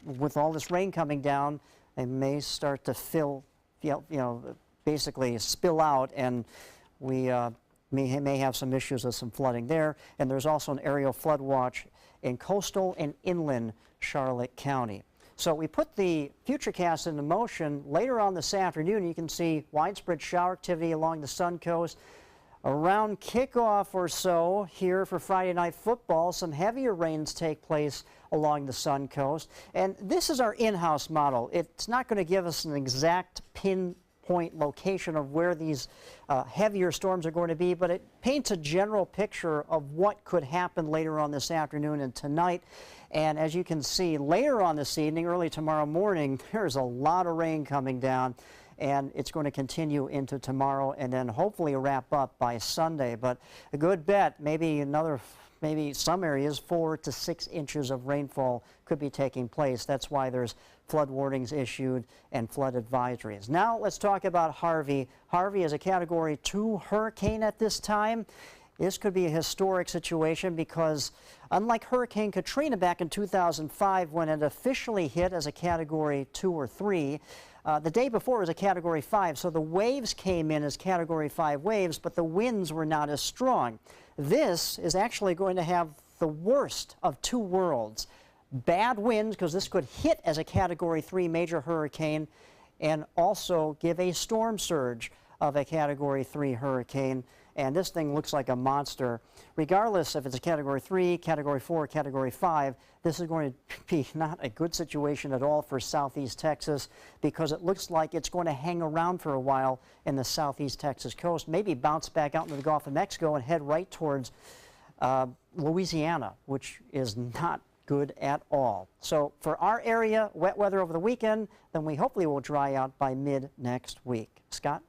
with all this rain coming down, they may start to fill, basically spill out, and we may have some issues with some flooding there. And there's also an aerial flood watch in coastal and inland Charlotte County. So we put the Futurecast into motion. Later on this afternoon, you can see widespread shower activity along the Sun Coast. Around kickoff or so here for Friday Night Football, some heavier rains take place along the Sun Coast. And this is our in-house model. It's not going to give us an exact pinpoint location of where these heavier storms are going to be, but it paints a general picture of what could happen later on this afternoon and tonight. And as you can see, later on this evening, early tomorrow morning, there's a lot of rain coming down, and it's going to continue into tomorrow and then hopefully wrap up by Sunday. But a good bet, maybe some areas 4 to 6 inches of rainfall could be taking place. That's why there's flood warnings issued and flood advisories. Now let's talk about Harvey. Harvey is a Category 2 hurricane at this time. This could be a historic situation because unlike Hurricane Katrina back in 2005 when it officially hit as a Category 2 or 3, the day before was a Category 5, so the waves came in as Category 5 waves, but the winds were not as strong. This is actually going to have the worst of two worlds. Bad winds, because this could hit as a Category 3 major hurricane, and also give a storm surge of a Category 3 hurricane. And this thing looks like a monster. Regardless if it's a Category 3, Category 4, Category 5, this is going to be not a good situation at all for southeast Texas because it looks like it's going to hang around for a while in the southeast Texas coast, maybe bounce back out into the Gulf of Mexico and head right towards Louisiana, which is not good at all. So for our area, wet weather over the weekend, then we hopefully will dry out by mid next week. Scott?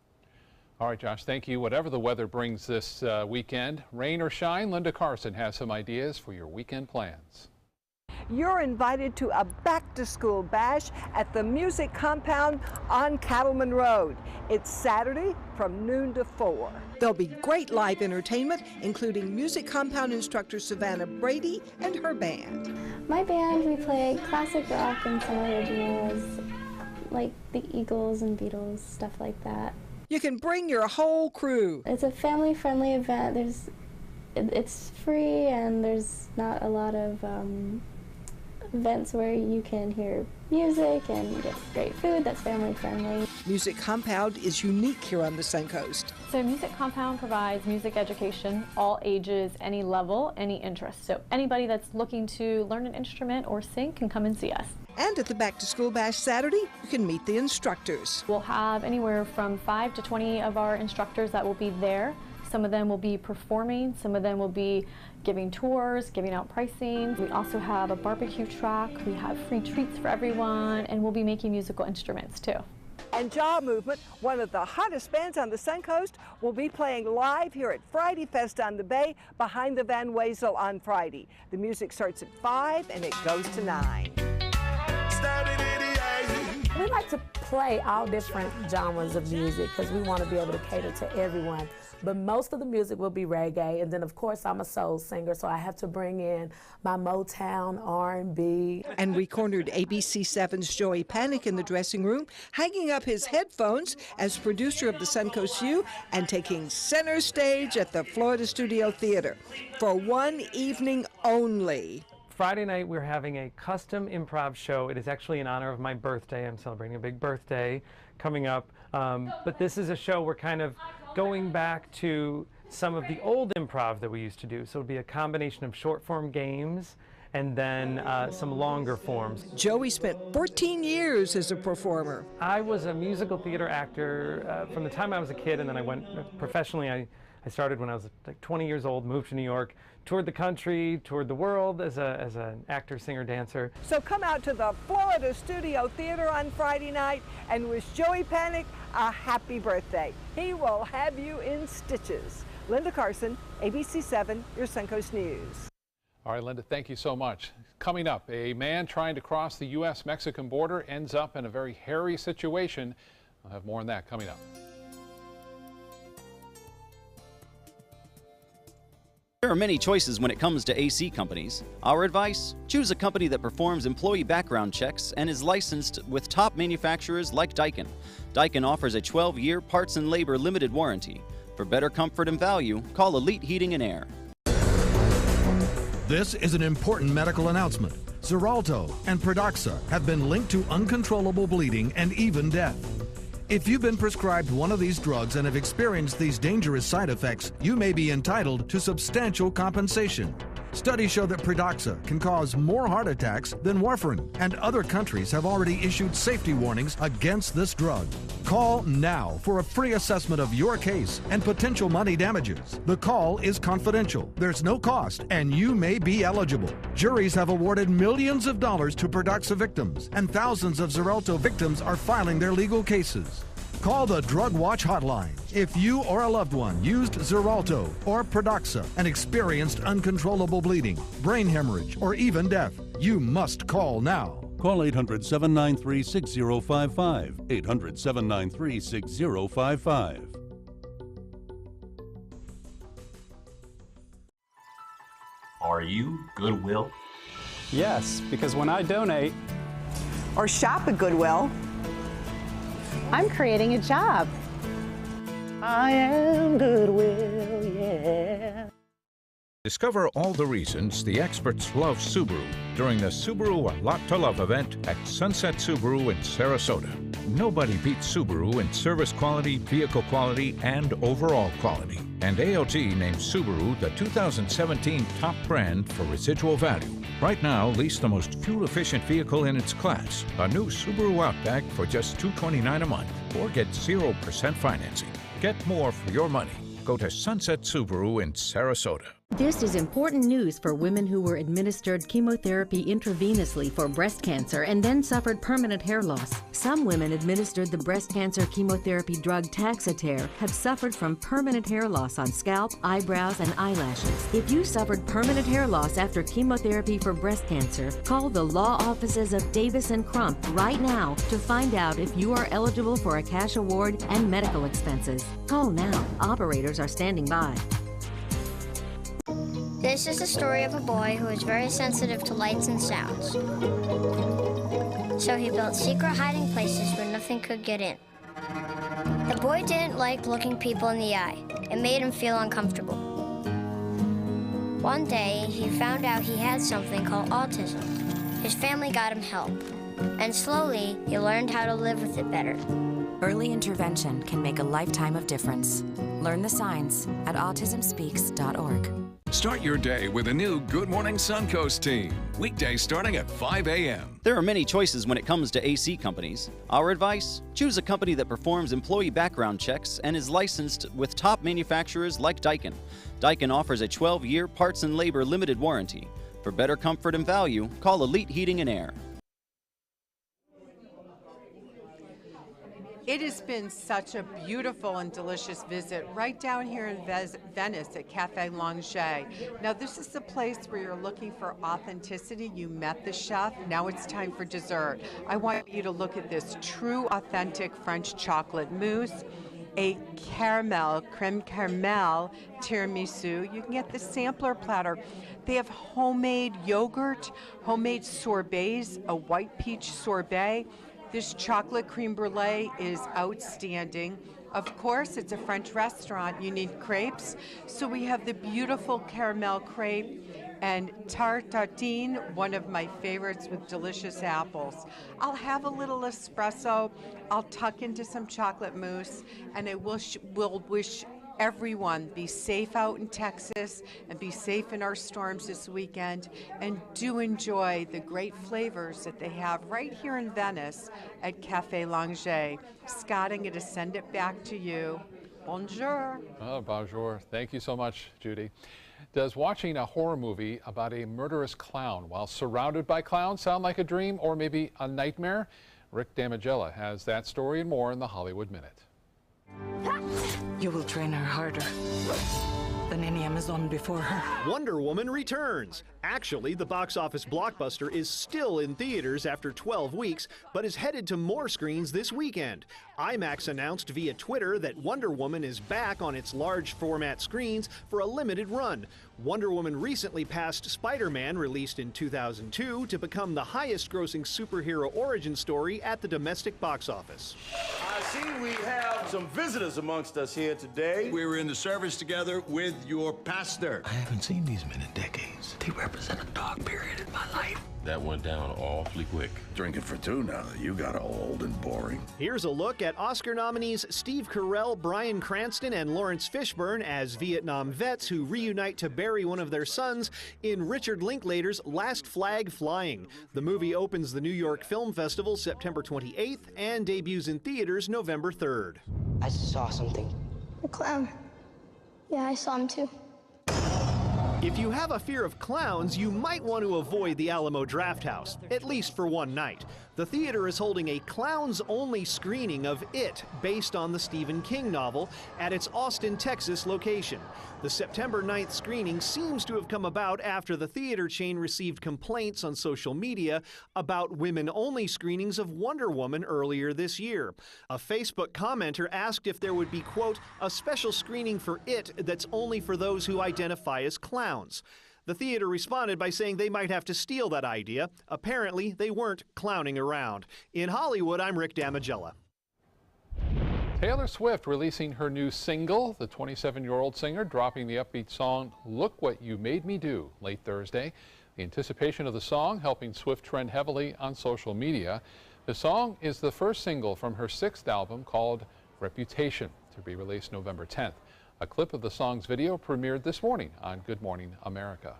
All right, Josh, thank you. Whatever the weather brings this weekend, rain or shine, Linda Carson has some ideas for your weekend plans. You're invited to a back-to-school bash at the Music Compound on Cattleman Road. It's Saturday from noon to 4. There'll be great live entertainment, including Music Compound instructor Savannah Brady and her band. My band, we play classic rock and some originals, like the Eagles and Beatles, stuff like that. You can bring your whole crew. It's a family-friendly event. It's free, and there's not a lot of events where you can hear music and get great food that's family-friendly. Music Compound is unique here on the Suncoast. So Music Compound provides music education, all ages, any level, any interest. So anybody that's looking to learn an instrument or sing can come and see us. And at the Back to School Bash Saturday, you can meet the instructors. We'll have anywhere from 5 to 20 of our instructors that will be there. Some of them will be performing, some of them will be giving tours, giving out pricing. We also have a barbecue truck, we have free treats for everyone, and we'll be making musical instruments too. And Jaw Movement, one of the hottest bands on the Suncoast, will be playing live here at Friday Fest on the Bay behind the Van Wezel on Friday. The music starts at 5 and it goes to 9. We like to play all different genres of music because we want to be able to cater to everyone. But most of the music will be reggae, and then of course I'm a soul singer, so I have to bring in my Motown, R&B. And we cornered ABC7's Joey Panic in the dressing room, hanging up his headphones as producer of the Suncoast U and taking center stage at the Florida Studio Theater for one evening only. Friday night we're having a custom improv show. It is actually in honor of my birthday. I'm celebrating a big birthday coming up. But this is a show we're kind of going back to some of the old improv that we used to do. So it'll be a combination of short form games and then some longer forms. Joey spent 14 years as a performer. I was a musical theater actor from the time I was a kid, and then I went professionally. I started when I was like 20 years old, moved to New York, toured the country, toured the world as an actor, singer, dancer. So come out to the Florida Studio Theater on Friday night and wish Joey Panic a happy birthday. He will have you in stitches. Linda Carson, ABC7, your Suncoast News. All right, Linda, thank you so much. Coming up, a man trying to cross the U.S.-Mexican border ends up in a very hairy situation. I'll have more on that coming up. There are many choices when it comes to AC companies. Our advice? Choose a company that performs employee background checks and is licensed with top manufacturers like Daikin. Daikin offers a 12-year parts and labor limited warranty. For better comfort and value, call Elite Heating and Air. This is an important medical announcement. Xarelto and Pradaxa have been linked to uncontrollable bleeding and even death. If you've been prescribed one of these drugs and have experienced these dangerous side effects, you may be entitled to substantial compensation. Studies show that Pradaxa can cause more heart attacks than warfarin, and other countries have already issued safety warnings against this drug. Call now for a free assessment of your case and potential money damages. The call is confidential, there's no cost, and you may be eligible. Juries have awarded millions of dollars to Pradaxa victims, and thousands of Xarelto victims are filing their legal cases. Call the Drug Watch hotline if you or a loved one used Xarelto or Pradaxa and experienced uncontrollable bleeding, brain hemorrhage, or even death. You must call now. Call 800-793-6055. 800-793-6055. Are you Goodwill? Yes, because when I donate or shop at Goodwill, I'm creating a job. I am Goodwill, yeah. Discover all the reasons the experts love Subaru during the Subaru A Lot to Love event at Sunset Subaru in Sarasota. Nobody beats Subaru in service quality, vehicle quality, and overall quality. And ALT named Subaru the 2017 top brand for residual value. Right now, lease the most fuel-efficient vehicle in its class, a new Subaru Outback for just $229 a month, or get 0% financing. Get more for your money. Go to Sunset Subaru in Sarasota. This is important news for women who were administered chemotherapy intravenously for breast cancer and then suffered permanent hair loss. Some women administered the breast cancer chemotherapy drug Taxotere have suffered from permanent hair loss on scalp, eyebrows, and eyelashes. If you suffered permanent hair loss after chemotherapy for breast cancer, call the law offices of Davis & Crump right now to find out if you are eligible for a cash award and medical expenses. Call now. Operators are standing by. This is the story of a boy who is very sensitive to lights and sounds. So he built secret hiding places where nothing could get in. The boy didn't like looking people in the eye. It made him feel uncomfortable. One day, he found out he had something called autism. His family got him help. And slowly, he learned how to live with it better. Early intervention can make a lifetime of difference. Learn the signs at autismspeaks.org. Start your day with a new Good Morning Suncoast team. Weekdays starting at 5 a.m. There are many choices when it comes to AC companies. Our advice? Choose a company that performs employee background checks and is licensed with top manufacturers like Daikin. Daikin offers a 12-year parts and labor limited warranty. For better comfort and value, call Elite Heating and Air. It has been such a beautiful and delicious visit right down here in Venice at Cafe Langer. Now this is the place where you're looking for authenticity. You met the chef, now it's time for dessert. I want you to look at this true authentic French chocolate mousse, a creme caramel tiramisu. You can get the sampler platter. They have homemade yogurt, homemade sorbets, a white peach sorbet. This chocolate creme brulee is outstanding. Of course, it's a French restaurant. You need crepes. So we have the beautiful caramel crepe and tarte tartine, one of my favorites with delicious apples. I'll have a little espresso. I'll tuck into some chocolate mousse, and I will wish everyone be safe out in Texas and be safe in our storms this weekend, and do enjoy the great flavors that they have right here in Venice at Cafe Langer. Scott, I'm going to send it back to you. Bonjour. Oh, bonjour. Thank you so much, Judy. Does watching a horror movie about a murderous clown while surrounded by clowns sound like a dream or maybe a nightmare? Rick Damigella has that story and more in the Hollywood Minute. You will train her harder than any Amazon before her. Wonder Woman returns. Actually, the box office blockbuster is still in theaters after 12 weeks, but is headed to more screens this weekend. IMAX announced via Twitter that Wonder Woman is back on its large format screens for a limited run. Wonder Woman recently passed Spider-Man, released in 2002, to become the highest grossing superhero origin story at the domestic box office. I see we have some visitors amongst us here today. We were in the service together with your pastor. I haven't seen these men in decades. They represent a dark period in my life. That went down awfully quick. Drinking for two now that you got old and boring. Here's a look at Oscar nominees Steve Carell, Bryan Cranston, and Lawrence Fishburne as Vietnam vets who reunite to bury one of their sons in Richard Linklater's Last Flag Flying. The movie opens the New York Film Festival September 28th and debuts in theaters November 3rd. I saw something. A clown. Yeah, I saw him too. If you have a fear of clowns, you might want to avoid the Alamo Drafthouse, at least for one night. The theater is holding a clowns-only screening of It, based on the Stephen King novel, at its Austin, Texas location. The September 9th screening seems to have come about after the theater chain received complaints on social media about women-only screenings of Wonder Woman earlier this year. A Facebook commenter asked if there would be, quote, a special screening for It that's only for those who identify as clowns. The theater responded by saying they might have to steal that idea. Apparently, they weren't clowning around. In Hollywood, I'm Rick Damigella. Taylor Swift releasing her new single, the 27-year-old singer dropping the upbeat song Look What You Made Me Do late Thursday. The anticipation of the song helping Swift trend heavily on social media. The song is the first single from her 6th album called Reputation, to be released November 10th. A clip of the song's video premiered this morning on Good Morning America.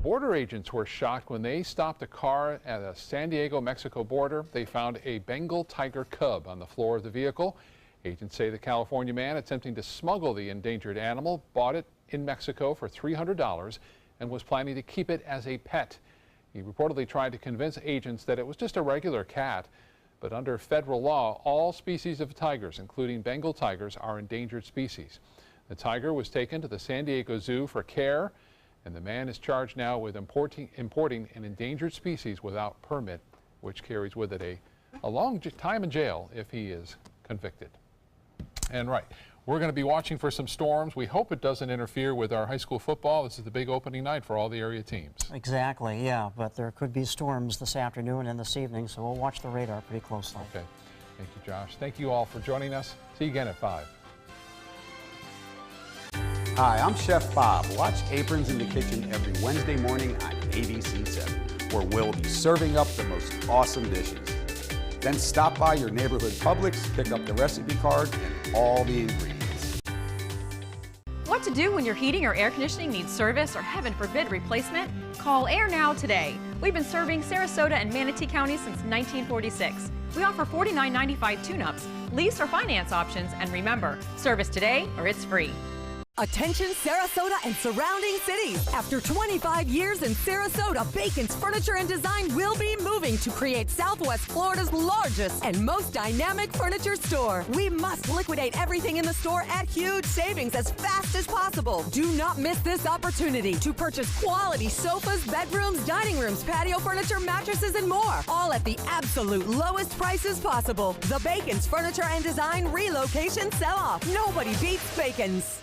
Border agents were shocked when they stopped a car at a San Diego-Mexico border. They found a Bengal tiger cub on the floor of the vehicle. Agents say the California man attempting to smuggle the endangered animal bought it in Mexico for $300 and was planning to keep it as a pet. He reportedly tried to convince agents that it was just a regular cat, but under federal law, all species of tigers, including Bengal tigers, are endangered species. The tiger was taken to the San Diego Zoo for care, and the man is charged now with importing an endangered species without permit, which carries with it a long time in jail if he is convicted. And right, we're going to be watching for some storms. We hope it doesn't interfere with our high school football. This is the big opening night for all the area teams. Exactly, yeah, but there could be storms this afternoon and this evening, so we'll watch the radar pretty closely. Okay, thank you, Josh. Thank you all for joining us. See you again at 5. Hi, I'm Chef Bob. Watch Aprons in the Kitchen every Wednesday morning on ABC7, where we'll be serving up the most awesome dishes. Then stop by your neighborhood Publix, pick up the recipe card and all the ingredients. What to do when your heating or air conditioning needs service or, heaven forbid, replacement? Call Air Now today. We've been serving Sarasota and Manatee County since 1946. We offer $49.95 tune-ups, lease or finance options, and remember, service today or it's free. Attention Sarasota and surrounding cities. After 25 years in Sarasota, Bacon's Furniture and Design will be moving to create Southwest Florida's largest and most dynamic furniture store. We must liquidate everything in the store at huge savings as fast as possible. Do not miss this opportunity to purchase quality sofas, bedrooms, dining rooms, patio furniture, mattresses, and more. All at the absolute lowest prices possible. The Bacon's Furniture and Design relocation sell-off. Nobody beats Bacon's.